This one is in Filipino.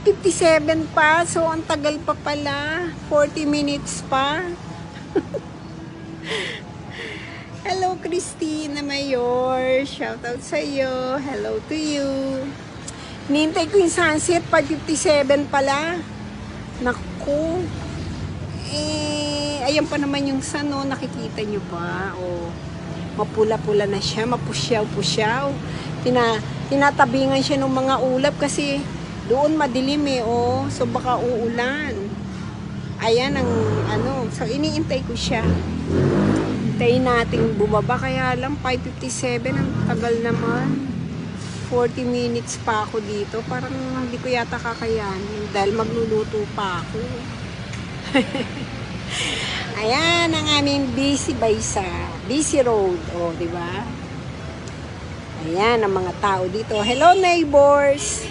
57 pa, so ang tagal pa pala. 40 minutes pa. Hello, Christina Mayor. Shoutout sa iyo. Hello to you. Nintay ko yung sunset, 5:57 pala. Naku. Ayan pa naman yung sun, no? Nakikita nyo ba? Mapula-pula na siya, mapusyaw-pusyaw. Tinatabingan siya ng mga ulap kasi doon madilim so baka uulan. Ayan ang so iniintay ko siya. Hintayin natin bumaba, kaya lang 5:57, ang tagal naman. 40 minutes pa ako dito, parang hindi ko yata kakayanin dahil magluluto pa ako. Ayan ang aming busy baysa, busy road, di ba? Ayan ang mga tao dito. Hello, neighbors.